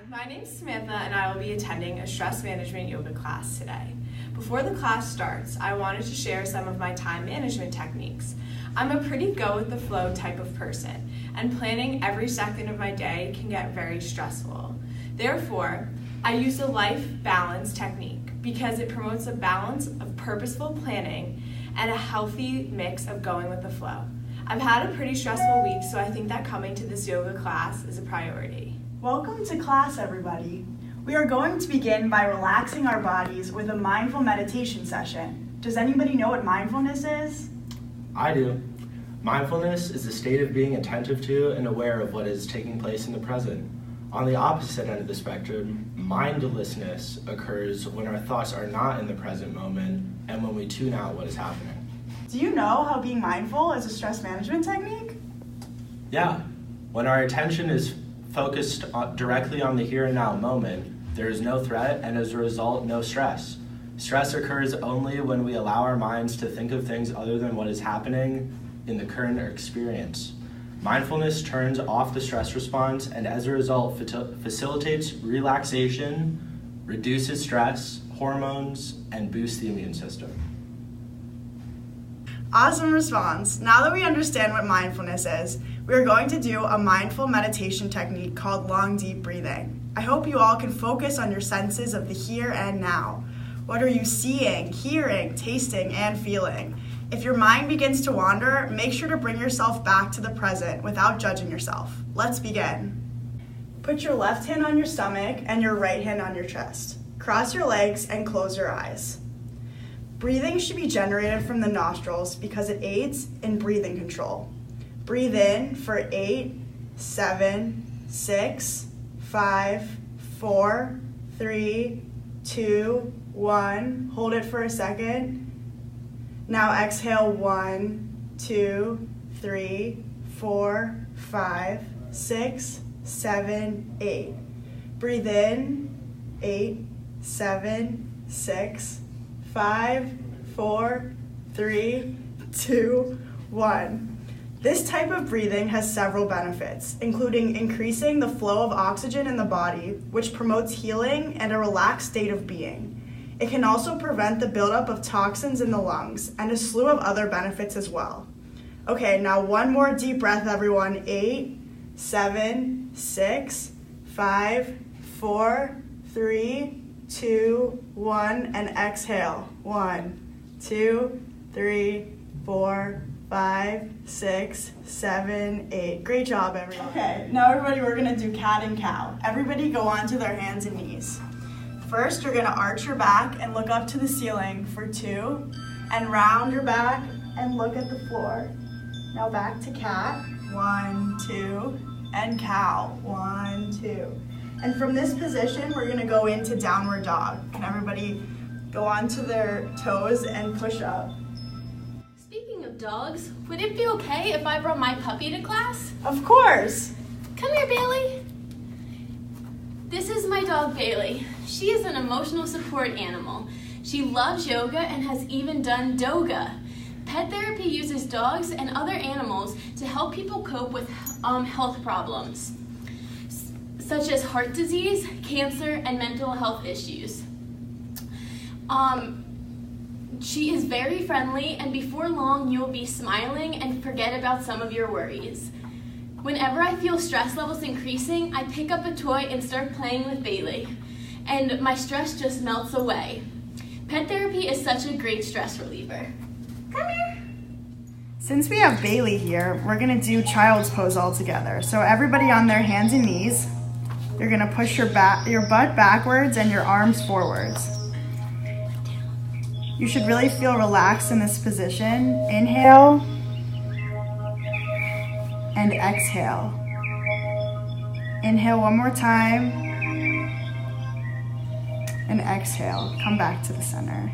my name's Samantha and I will be attending a stress management yoga class today. Before the class starts, I wanted to share some of my time management techniques. I'm a pretty go with the flow type of person, and planning every second of my day can get very stressful. Therefore, I use a life balance technique because it promotes a balance of purposeful planning and a healthy mix of going with the flow. I've had a pretty stressful week, so I think that coming to this yoga class is a priority. Welcome to class, everybody. We are going to begin by relaxing our bodies with a mindful meditation session. Does anybody know what mindfulness is? I do. Mindfulness is the state of being attentive to and aware of what is taking place in the present. On the opposite end of the spectrum, mindlessness occurs when our thoughts are not in the present moment and when we tune out what is happening. Do you know how being mindful is a stress management technique? Yeah. When our attention is focused directly on the here and now moment, there is no threat and as a result, no stress. Stress occurs only when we allow our minds to think of things other than what is happening in the current experience. Mindfulness turns off the stress response and as a result facilitates relaxation, reduces stress, hormones, and boosts the immune system. Awesome response. Now that we understand what mindfulness is, we are going to do a mindful meditation technique called long, deep breathing. I hope you all can focus on your senses of the here and now. What are you seeing, hearing, tasting, and feeling? If your mind begins to wander, make sure to bring yourself back to the present without judging yourself. Let's begin. Put your left hand on your stomach and your right hand on your chest. Cross your legs and close your eyes. Breathing should be generated from the nostrils because it aids in breathing control. Breathe in for 8, 7, 6, 5, 4, 3, 2, 1. Hold it for a second. Now exhale 1, 2, 3, 4, 5, 6, 7, 8. Breathe in 8, 7, 6, 5, 4, 3, 2, 1. This type of breathing has several benefits, including increasing the flow of oxygen in the body, which promotes healing and a relaxed state of being. It can also prevent the buildup of toxins in the lungs and a slew of other benefits as well. Okay, now one more deep breath, everyone. 8, 7, 6, 5, 4, 3, 2, 1, and exhale. 1, 2, 3, 4, 5, 6, 7, 8. Great job, everyone. Okay, now everybody, we're gonna do cat and cow. Everybody go onto their hands and knees. First, you're gonna arch your back and look up to the ceiling for 2, and round your back and look at the floor. Now back to cat, 1, 2, and cow, 1, 2. And from this position, we're gonna go into downward dog. Can everybody go onto their toes and push up? Speaking of dogs, would it be okay if I brought my puppy to class? Of course. Come here, Bailey. This is my dog, Bailey. She is an emotional support animal. She loves yoga and has even done doga. Pet therapy uses dogs and other animals to help people cope with health problems, such as heart disease, cancer, and mental health issues. She is very friendly, and before long, you'll be smiling and forget about some of your worries. Whenever I feel stress levels increasing, I pick up a toy and start playing with Bailey, and my stress just melts away. Pet therapy is such a great stress reliever. Come here. Since we have Bailey here, we're gonna do child's pose all together. So everybody on their hands and knees, you're gonna push your butt backwards and your arms forwards. You should really feel relaxed in this position. Inhale and exhale. Inhale one more time and exhale. Come back to the center.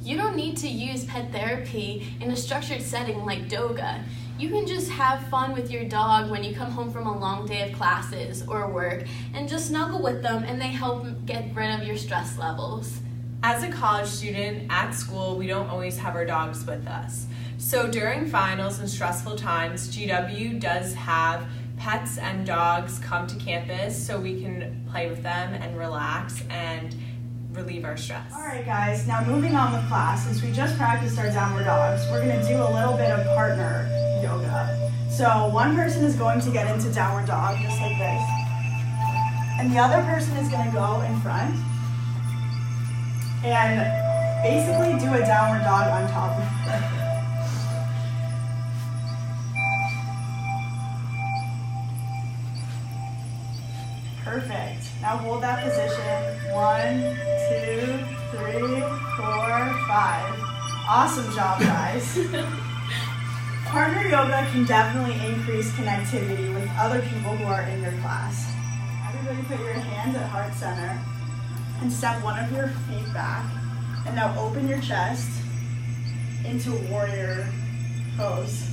You don't need to use pet therapy in a structured setting like doga. You can just have fun with your dog when you come home from a long day of classes or work and just snuggle with them, and they help get rid of your stress levels. As a college student at school, we don't always have our dogs with us. So during finals and stressful times, GW does have pets and dogs come to campus so we can play with them and relax and relieve our stress. All right, guys, now moving on with class. Since we just practiced our downward dogs, we're going to do a little bit of partner yoga. So one person is going to get into downward dog, just like this. And the other person is going to go in front and basically do a downward dog on top of her. Perfect. Now hold that position. 1, 2, 3, 4, 5. Awesome job, guys. Partner yoga can definitely increase connectivity with other people who are in your class. Everybody put your hands at heart center and step one of your feet back. And now open your chest into warrior pose.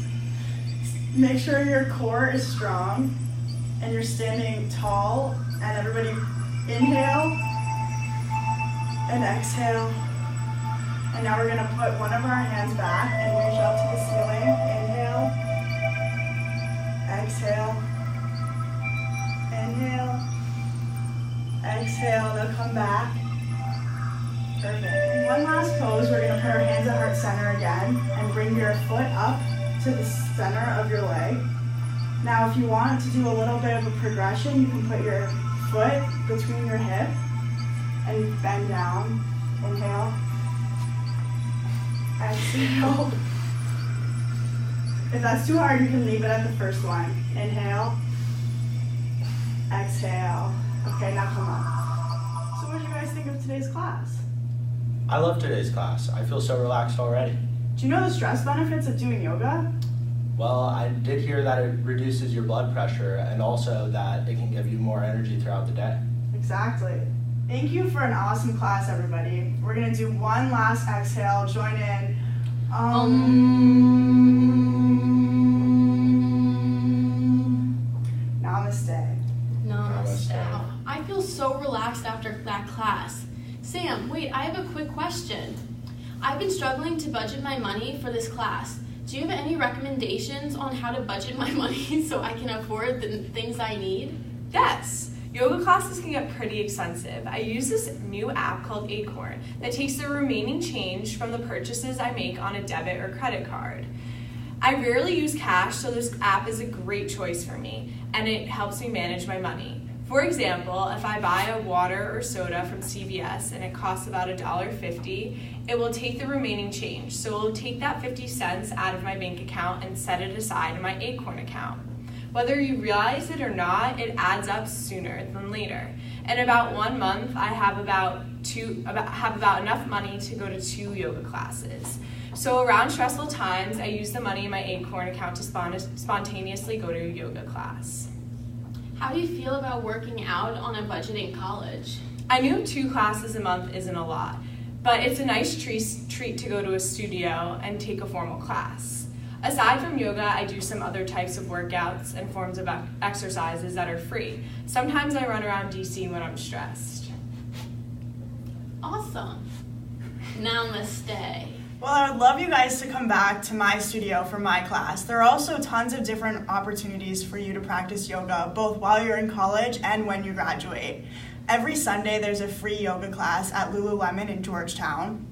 Make sure your core is strong and you're standing tall. And everybody inhale and exhale. And now we're gonna put one of our hands back and reach up to the ceiling. Inhale, exhale, inhale, exhale. Now come back. Perfect. In one last pose, we're gonna put our hands at heart center again and bring your foot up to the center of your leg. Now, if you want to do a little bit of a progression, you can put your foot between your hip and bend down. Inhale. Exhale. If that's too hard, you can leave it at the first one. Inhale. Exhale. Okay, now come on. So what do you guys think of today's class? I love today's class. I feel so relaxed already. Do you know the stress benefits of doing yoga? Well, I did hear that it reduces your blood pressure and also that it can give you more energy throughout the day. Exactly. Thank you for an awesome class, everybody. We're going to do one last exhale. Join in. Namaste. Namaste. Namaste. I feel so relaxed after that class. Sam, wait, I have a quick question. I've been struggling to budget my money for this class. Do you have any recommendations on how to budget my money so I can afford the things I need? Yes. Yoga classes can get pretty expensive. I use this new app called Acorn that takes the remaining change from the purchases I make on a debit or credit card. I rarely use cash, so this app is a great choice for me, and it helps me manage my money. For example, if I buy a water or soda from CVS and it costs about $1.50, it will take the remaining change. So it will take that 50 cents out of my bank account and set it aside in my Acorn account. Whether you realize it or not, it adds up sooner than later. In about 1 month, I have about enough money to go to 2 yoga classes. So around stressful times, I use the money in my Acorn account to spontaneously go to a yoga class. How do you feel about working out on a budget in college? I knew 2 classes a month isn't a lot, but it's a nice treat to go to a studio and take a formal class. Aside from yoga, I do some other types of workouts and forms of exercises that are free. Sometimes I run around DC when I'm stressed. Awesome. Namaste. Well, I would love you guys to come back to my studio for my class. There are also tons of different opportunities for you to practice yoga, both while you're in college and when you graduate. Every Sunday, there's a free yoga class at Lululemon in Georgetown.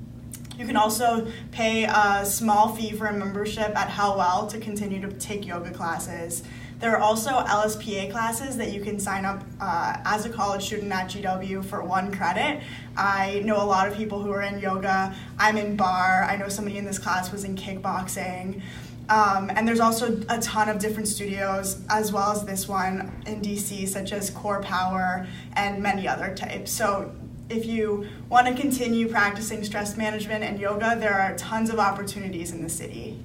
You can also pay a small fee for a membership at Hellwell to continue to take yoga classes. There are also LSPA classes that you can sign up as a college student at GW for 1 credit. I know a lot of people who are in yoga. I'm in bar. I know somebody in this class was in kickboxing. And there's also a ton of different studios, as well as this one in DC, such as Core Power and many other types. So if you want to continue practicing stress management and yoga, there are tons of opportunities in the city.